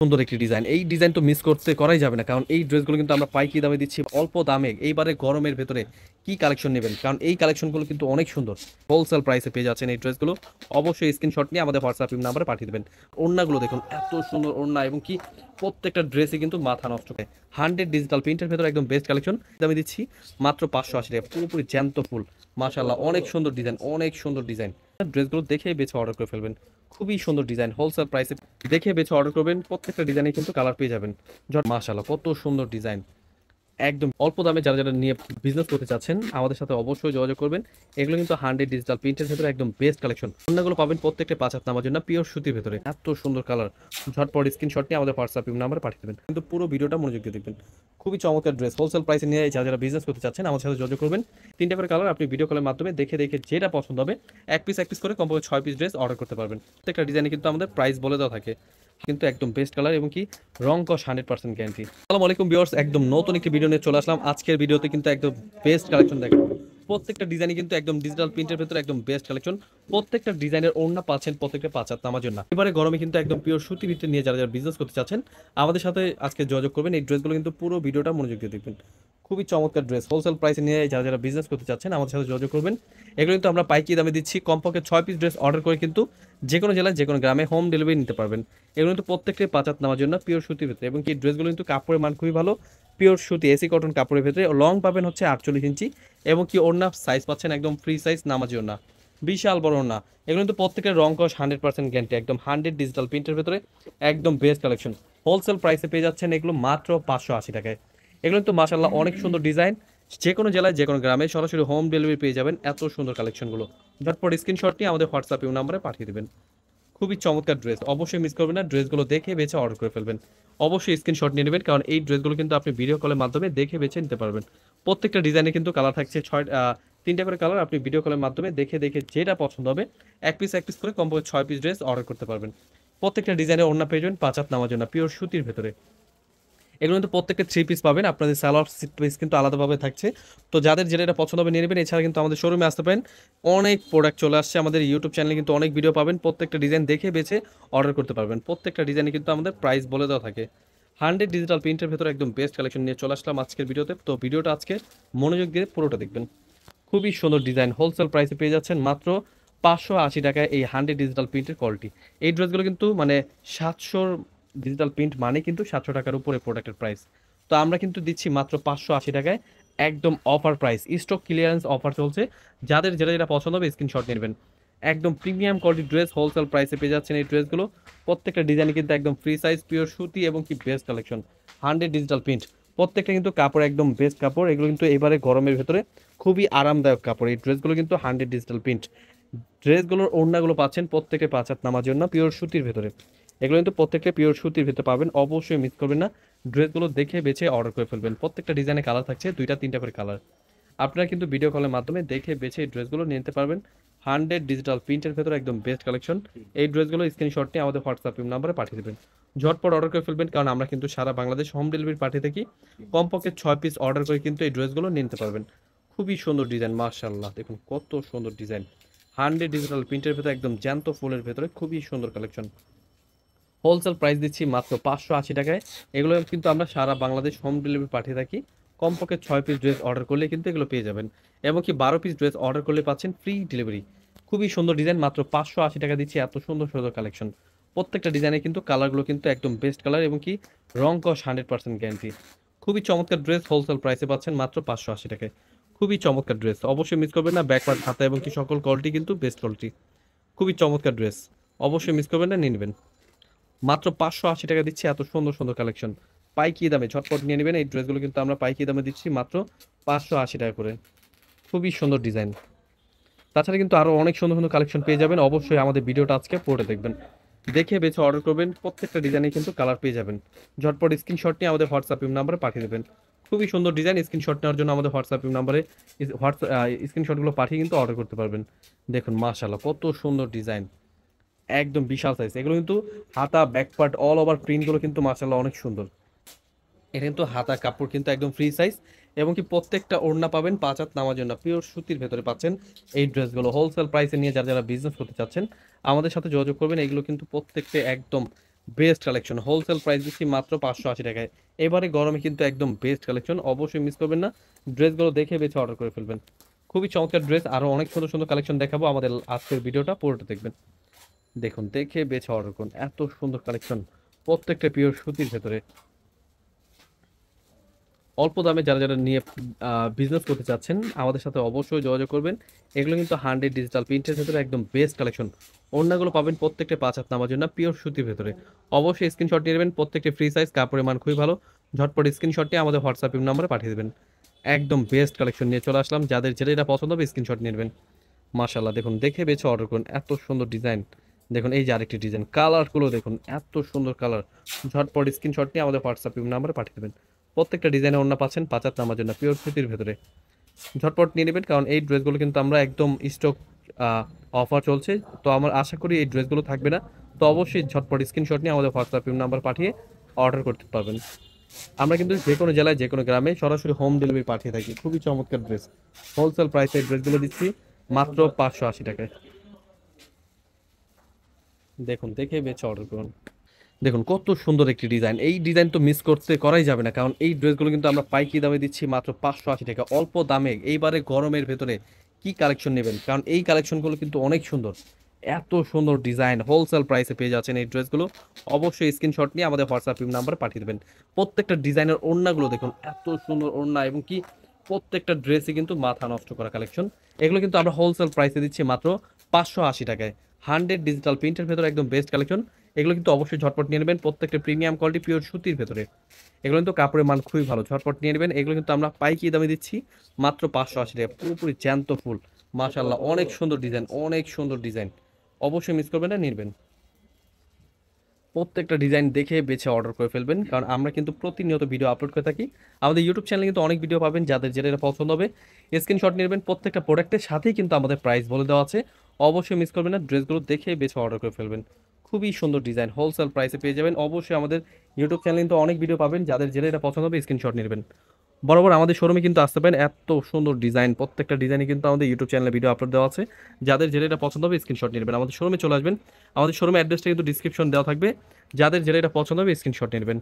সুন্দর একটি ডিজাইন। এই ডিজাইন তো মিস করতে করাই যাবে না। কারণ এই ড্রেসগুলো কিন্তু আমরা পাইকারি দামে দিচ্ছি অল্প দামে। এইবারে গরমের ভেতরে কি কালেকশন নেবেন? কারণ এই কালেকশনগুলো কিন্তু অনেক সুন্দর। হোলসেল প্রাইসে পেয়ে যাচ্ছেন এই ড্রেসগুলো। অবশ্যই স্ক্রিনশট নিয়ে আমাদের WhatsApp নাম্বারে পাঠিয়ে দিবেন। ওড়নাগুলো দেখুন এত সুন্দর ওড়না এবং কি প্রত্যেকটা ড্রেসই কিন্তু মাথা নষ্ট করে। 100 ডিজিটাল প্রিন্টের ভেতরে একদম বেস্ট কালেকশন। দামে দিচ্ছি মাত্র 580 টাকা। পুরোপুরি জ্যান্ত ফুল। মাশাআল্লাহ অনেক সুন্দর ডিজাইন, অনেক সুন্দর ডিজাইন। ড্রেসগুলো দেখেই বেছে অর্ডার করে ফেলবেন। খুবই সুন্দর ডিজাইন, হোলসেল প্রাইসে দেখে বেছে অর্ডার করবেন। প্রত্যেকটা ডিজাইনে কিন্তু কালার পেয়ে যাবেন। মাশাআল্লাহ কত সুন্দর ডিজাইন। একদম অল্প দামে যারা নিয়ে বিজনেস করতে চাচ্ছেন আমাদের সাথে অবশ্যই যোগাযোগ করবেন। এগুলো কিন্তু 100 ডিজিটাল প্রিন্টের ভেতরে একদম বেস্ট কালেকশন। অন্যগুলো পাবেন প্রত্যেকটা 5 হাত নামার জন্য পিওর সুতির ভেতরে। এত সুন্দর কালার। ঝটপট স্ক্রিনশট নিয়ে আমাদের WhatsApp নাম্বারে পাঠিয়ে দেবেন। কিন্তু পুরো ভিডিওটা মনোযোগ দিয়ে দেখবেন। খুবই চমৎকার ড্রেস, হোলসেল প্রাইসে নিয়ে যারা বিজনেস করতে চাচ্ছেন আমাদের সাথে যোগাযোগ করবেন। 3টা করে কালার আপনি ভিডিও কলের মাধ্যমে দেখে যেটা পছন্দ হবে এক পিস করে কমপক্ষে 6 পিস ড্রেস অর্ডার করতে পারবেন। প্রত্যেকটা ডিজাইনে কিন্তু আমাদের প্রাইস বলে দেওয়া থাকে। কিন্তু একদম বেস্ট কালার এবং কি রং কস 100% গ্যারান্টি। আসসালামু আলাইকুম ভিউয়ার্স, একদম নতুন একটি ভিডিও নিয়ে চলে আসলাম। আজকের ভিডিওতে কিন্তু একদম বেস্ট কালেকশন দেখাবো। প্রত্যেকটা ডিজাইনই কিন্তু একদম ডিজিটাল প্রিন্টের ভেতরে একদম বেস্ট কালেকশন। প্রত্যেকটা ডিজাইনের ওড়না পাচ্ছেন প্রত্যেকটা 5 হাত নামার জন্য। এবারে গরমে কিন্তু একদম পিওর সুতির ভিতরে নিয়ে যারা বিজনেস করতে চাচ্ছেন আমাদের সাথে আজকে যোগাযোগ করবেন। এই ড্রেসগুলো কিন্তু পুরো ভিডিওটা মনোযোগ দিয়ে দেখবেন। খুবই চমৎকার ড্রেস, হোলসেল প্রাইসে নিয়ে যারা বিজনেস করতে চাচ্ছেন আমাদের সাথে যোগাযোগ করবেন। এগুলো কিন্তু আমরা পাইকারি দামে দিচ্ছি। কমপক্ষে 6 পিস ড্রেস অর্ডার করে কিন্তু যে কোনো জেলায় যে কোনো গ্রামে হোম ডেলিভারি নিতে পারবেন। এগুলো কিন্তু প্রত্যেকটাই 5 হাত নেওয়ার জন্য পিওর সুতির ভিতরে এবং কি ড্রেসগুলো কিন্তু কাপড়ের মান খুবই ভালো। পিওর সুতি এসি কটন কাপড়ের ভিতরে লং পাবেন হচ্ছে 48 ইঞ্চি এবং কি ওড়না সাইজ পাচ্ছেন একদম ফ্রি সাইজ নামাজি ওড়না, বিশাল বড় ওড়না। এগুলো কিন্তু প্রত্যেকের রং কস 100% গ্যারান্টি। একদম 100 ডিজিটাল প্রিন্টের ভিতরে একদম বেস্ট কালেকশন। হোলসেল প্রাইসে পেয়ে যাচ্ছেন এগুলো মাত্র 580 টাকায়। এগুলো কিন্তু মাশাআল্লাহ অনেক সুন্দর ডিজাইন। যে কোনো জেলায় যে কোনো গ্রামে সরাসরি হোম ডেলিভারি পেয়ে যাবেন এত সুন্দর কালেকশনগুলো। ঝটপট স্ক্রিনশট নিয়ে আমাদের WhatsApp নাম্বারে পাঠিয়ে দেবেন। খুবই চমৎকার ড্রেস, অবশ্যই মিস করবেন না। ড্রেসগুলো দেখে বেছে অর্ডার করে ফেলবেন। অবশ্যই স্ক্রিনশট নিয়ে নেবেন কারণ এই ড্রেসগুলো কিন্তু আপনি ভিডিও কলের মাধ্যমে দেখে বেছে নিতে পারবেন। প্রত্যেকটা ডিজাইনে কিন্তু কালার থাকছে 3টা করে কালার আপনি ভিডিও কলের মাধ্যমে দেখে যেটা পছন্দ হবে এক পিস করে কমপক্ষে 6 পিস ড্রেস অর্ডার করতে পারবেন। প্রত্যেকটা ডিজাইনে ওড়না পেয়ে যাবেন 5 হাত নামার জন্য পিওর সুতির ভেতরে। এগুলো কিন্তু প্রত্যেকটা 3 পিস পাবেন। আপনাদের সালোয়ার পিস কিন্তু আলাদাভাবে থাকছে। তো যাদের যেটা পছন্দ হবে নিয়ে নেবেন। এছাড়া কিন্তু আমাদের শোরুমে আসতে পারেন। অনেক প্রোডাক্ট চলে আসছে আমাদের ইউটিউব চ্যানেলে, কিন্তু অনেক ভিডিও পাবেন। প্রত্যেকটা ডিজাইন দেখে বেছে অর্ডার করতে পারবেন। প্রত্যেকটা ডিজাইনে কিন্তু আমাদের প্রাইস বলে দেওয়া থাকে। 100 ডিজিটাল প্রিন্টের ভেতরে একদম বেস্ট কালেকশন নিয়ে চলে আসলাম আজকের ভিডিওতে। তো ভিডিওটা আজকে মনোযোগ দিয়ে পুরোটা দেখবেন। খুবই সুন্দর ডিজাইন, হোলসেল প্রাইসে পেয়ে যাচ্ছেন মাত্র 580 টাকায় এই 100 ডিজিটাল প্রিন্টের কোয়ালিটি। এই ড্রেসগুলো কিন্তু মানে 700 ডিজিটাল প্রিন্ট মানে কিন্তু 700 টাকার উপরে প্রোডাক্টের প্রাইস। তো আমরা কিন্তু দিচ্ছি মাত্র 580 টাকায় একদম offer price. Stock clearance offer চলছে। যাদের যেটা পছন্দ হবে স্ক্রিনশট নিয়ে নেবেন। একদম প্রিমিয়াম কোয়ালিটির ড্রেস হোলসেল প্রাইসে পেয়ে যাচ্ছেন এই ড্রেসগুলো। প্রত্যেকটা ডিজাইন কিন্তু একদম ফ্রি সাইজ পিওর সুতি এবং কি বেস্ট কালেকশন। 100 ডিজিটাল প্রিন্ট প্রত্যেকটা কিন্তু কাপড় একদম বেস্ট কাপড়। এগুলো কিন্তু এবারে গরমের ভেতরে খুবই আরামদায়ক কাপড়। এই ড্রেসগুলো কিন্তু 100 ডিজিটাল প্রিন্ট। ড্রেসগুলোর ওড়নাগুলো পাচ্ছেন প্রত্যেকে 5 হাত নামার জন্য পিওর সুতির ভেতরে। এগুলো কিন্তু প্রত্যেকটা পিওর সুতির ভেতরে পাবেন। অবশ্যই মিস করবেন না। ড্রেসগুলো দেখে বেছে অর্ডার করে ফেলবেন। প্রত্যেকটা ডিজাইনে কালার থাকছে 2টা 3টা করে কালার। আপনারা কিন্তু ভিডিও কলের মাধ্যমে দেখে বেছে এই ড্রেসগুলো নিতে পারবেন। 100 ডিজিটাল প্রিন্টের ভেতরে একদম বেস্ট কালেকশন। এই ড্রেসগুলো স্ক্রিনশট নিয়ে আমাদের WhatsApp নাম্বারে পাঠিয়ে দেবেন। ঝটপট অর্ডার করে ফেলবেন কারণ আমরা কিন্তু সারা বাংলাদেশ হোম ডেলিভারি পাঠিয়ে থাকি। কমপক্ষে 6 পিস অর্ডার করে কিন্তু এই ড্রেসগুলো নিতে পারবেন। খুবই সুন্দর ডিজাইন, মাশাআল্লাহ দেখুন কত সুন্দর ডিজাইন। 100 ডিজিটাল প্রিন্টের ভেতরে একদম জ্যান্ত ফুলের ভেতরে খুবই সুন্দর কালেকশন। হোলসেল প্রাইস দিচ্ছি মাত্র 580 টাকায়। এগুলো কিন্তু আমরা সারা বাংলাদেশ হোম ডেলিভারি পাঠিয়ে থাকি। কমপক্ষে 6 পিস ড্রেস অর্ডার করলে কিন্তু এগুলো পেয়ে যাবেন। এবং কি 12 পিস ড্রেস অর্ডার করলে পাচ্ছেন ফ্রি ডেলিভারি। খুবই সুন্দর ডিজাইন, মাত্র 580 টাকা দিচ্ছি এত সুন্দর সুন্দর কালেকশন। প্রত্যেকটা ডিজাইনে কিন্তু কালারগুলো কিন্তু একদম বেস্ট কালার এবং কি রং কস 100% গ্যারান্টি। খুবই চমৎকার ড্রেস হোলসেল প্রাইসে পাচ্ছেন মাত্র 580 টাকায়। খুবই চমৎকার ড্রেস, অবশ্যই মিস করবেন না। ব্যাকওয়ার্ড হাতা এবং কি সকল কোয়ালিটি কিন্তু বেস্ট কোয়ালিটি। খুবই চমৎকার ড্রেস, অবশ্যই মিস করবেন না, নিয়ে নেবেন। মাত্র 580 টাকা দিচ্ছি এত সুন্দর সুন্দর কালেকশন পাইকারি দামে। ঝটপট নিয়ে নেবেন। এই ড্রেসগুলো কিন্তু আমরা পাইকারি দামে দিচ্ছি মাত্র 580 টাকা করে। খুবই সুন্দর ডিজাইন। তাছাড়া কিন্তু আরও অনেক সুন্দর সুন্দর কালেকশন পেয়ে যাবেন। অবশ্যই আমাদের ভিডিওটা আজকে পড়ে দেখবেন, দেখে বেছে অর্ডার করবেন। প্রত্যেকটা ডিজাইনে কিন্তু কালার পেয়ে যাবেন। ঝটপট স্ক্রিনশট নিয়ে আমাদের WhatsApp নাম্বারে পাঠিয়ে দেবেন। খুবই সুন্দর ডিজাইন। স্ক্রিনশট নেওয়ার জন্য আমাদের WhatsApp নাম্বারে স্ক্রিনশটগুলো পাঠিয়ে কিন্তু অর্ডার করতে পারবেন। দেখুন মাশাআল্লাহ কত সুন্দর ডিজাইন, একদম বিশাল সাইজ। এগুলো কিন্তু হাতা ব্যাকপার্ট অল ওভার প্রিন্টগুলো কিন্তু মাশাআল্লাহ অনেক সুন্দর। এটা কিন্তু হাতা কাপড় কিন্তু একদম ফ্রি সাইজ এবং কি প্রত্যেকটা ওড়না পাবেন 5 হাত নামার জন্য পিওর সুতির ভেতরে পাচ্ছেন এই ড্রেসগুলো। হোলসেল প্রাইসে নিয়ে যারা বিজনেস করতে চাচ্ছেন আমাদের সাথে যোগাযোগ করবেন। এগুলো কিন্তু প্রত্যেকটা একদম বেস্ট কালেকশন, হোলসেল প্রাইস দিচ্ছি মাত্র 580 টাকায়। এবারে গরমে কিন্তু একদম বেস্ট কালেকশন, অবশ্যই মিস করবেন না। ড্রেসগুলো দেখে বেছে অর্ডার করে ফেলবেন। খুবই চমৎকার ড্রেস, আরো অনেক সুন্দর সুন্দর কালেকশন দেখাবো, আমাদের আজকের ভিডিওটা পুরোটা দেখবেন। দেখুন, দেখে বেছে অর্ডার করুন, এত সুন্দর কালেকশন, প্রত্যেকটা পিওর সুতির ভেতরে। অল্প দামে যারা যারা নিয়ে বিজনেস করতে চাচ্ছেন আমাদের সাথে অবশ্যই যোগাযোগ করবেন। এগুলো কিন্তু 100 ডিজিটাল প্রিন্টের ভেতরে একদম বেস্ট কালেকশন। ওড়নাগুলো পাবেন প্রত্যেকটা 5 হাত নামার জন্য পিওর সুতির ভেতরে। অবশ্যই স্ক্রিনশট নিয়ে নেবেন, প্রত্যেকটা ফ্রি সাইজ, কাপড়ের মান খুবই ভালো। ঝটপট স্ক্রিনশট নিয়ে আমাদের হোয়াটসঅ্যাপ নাম্বারে পাঠিয়ে দেবেন। একদম বেস্ট কালেকশন নিয়ে চলে আসলাম, যাদের যেটা এটা পছন্দ হবে স্ক্রিনশট নিয়ে নেবেন। মাশাল্লাহ, দেখুন দেখে বেছে অর্ডার করুন, এত সুন্দর ডিজাইন। দেখুন এই যে আরেকটি ডিজাইন, কালারগুলো দেখুন এত সুন্দর কালার। ঝটপট স্ক্রিনশট নিয়ে আমাদের হোয়াটসঅ্যাপ নাম্বারে পাঠিয়ে দেবেন। প্রত্যেকটা ডিজাইনে ওড়না পাচ্ছেন 5 হাত নামার জন্য পিওর সুতির ভেতরে। ঝটপট নিয়ে নেবেন, কারণ এই ড্রেসগুলো কিন্তু আমরা একদম স্টক অফার চলছে। তো আমার আশা করি এই ড্রেসগুলো থাকবে না। তো অবশ্যই ঝটপট স্ক্রিনশট নিয়ে আমাদের হোয়াটসঅ্যাপ নাম্বার পাঠিয়ে অর্ডার করতে পারবেন। আমরা কিন্তু যে কোনো জেলায় যে কোনো গ্রামে সরাসরি হোম ডেলিভারি পাঠিয়ে থাকি। খুবই চমৎকার ড্রেস, হোলসেল প্রাইসে ড্রেসগুলো দিচ্ছি মাত্র 580 টাকায়। দেখুন দেখে বেছে অর্ডার করুন। দেখুন কত সুন্দর একটি ডিজাইন, এই ডিজাইন তো মিস করতে করাই যাবে না, কারণ এই ড্রেসগুলো কিন্তু আমরা পাইকি দামে দিচ্ছি মাত্র 580 টাকা, অল্প দামে। এইবারে গরমের ভেতরে কি কালেকশন নেবেন, কারণ এই কালেকশনগুলো কিন্তু অনেক সুন্দর। এত সুন্দর ডিজাইন হোলসেল প্রাইসে পেয়ে যাচ্ছেন এই ড্রেসগুলো। অবশ্যই স্ক্রিনশট নিয়ে আমাদের হোয়াটসঅ্যাপ নাম্বারে পাঠিয়ে দেবেন। প্রত্যেকটা ডিজাইনের ওড়নাগুলো দেখুন, এত সুন্দর ওড়না, এবং কি প্রত্যেকটা ড্রেসই কিন্তু মাথা নষ্ট করা কালেকশন। এগুলো কিন্তু আমরা হোলসেল প্রাইসে দিচ্ছি মাত্র 580 টাকায়। 100 ডিজিটাল প্রিন্টের ভেতরে একদম বেস্ট কালেকশন। এগুলো কিন্তু অবশ্যই ঝটপট নিয়ে নেবেন, প্রত্যেকটা প্রিমিয়াম কোয়ালিটি পিওর সুতির ভেতরে। এগুলো কিন্তু কাপড়ের মান খুবই ভালো, ঝটপট নিয়ে নেবেন। এগুলো কিন্তু আমরা পাইকি দামে দিচ্ছি মাত্র 580 টাকা, পুরোপুরি জ্যান্ত ফুল। মাশাল্লাহ, অনেক সুন্দর ডিজাইন, অনেক সুন্দর ডিজাইন। অবশ্যই মিস করবেন না, নিবেন। প্রত্যেকটা ডিজাইন দেখে বেছে অর্ডার করে ফেলবেন, কারণ আমরা কিন্তু প্রতিনিয়ত ভিডিও আপলোড করে থাকি। আমাদের ইউটিউব চ্যানেলে কিন্তু অনেক ভিডিও পাবেন, যাদের যেটা পছন্দ হবে স্ক্রিনশট নেবেন। প্রত্যেকটা প্রোডাক্টের সাথেই কিন্তু আমাদের প্রাইস বলে দেওয়া আছে। অবশ্যই মিস করবেন না, ড্রেসগুলো দেখে বেছে অর্ডার করে ফেলবেন। খুবই সুন্দর ডিজাইন, হোলসেল প্রাইসে পেয়ে যাবেন। অবশ্যই আমাদের ইউটিউব চ্যানেলে কিন্তু অনেক ভিডিও পাবেন, যাদের যেটা এটা পছন্দ হবে স্ক্রিনশট নেবেন। বরাবর আমাদের শোরুমে কিন্তু আসতে পারেন, এত সুন্দর ডিজাইন, প্রত্যেকটা ডিজাইনে কিন্তু আমাদের ইউটিউব চ্যানেলে ভিডিও আপলোড দেওয়া আছে। যাদের যেটা এটা পছন্দ হবে স্ক্রিনশট নেবেন, আমাদের শোরুমে চলে আসবেন। আমাদের শোরুমের অ্যাড্রেসটা কিন্তু ডিসক্রিপশন দেওয়া থাকবে, যাদের যেটা এটা পছন্দ হবে স্ক্রিনশট নেবেন।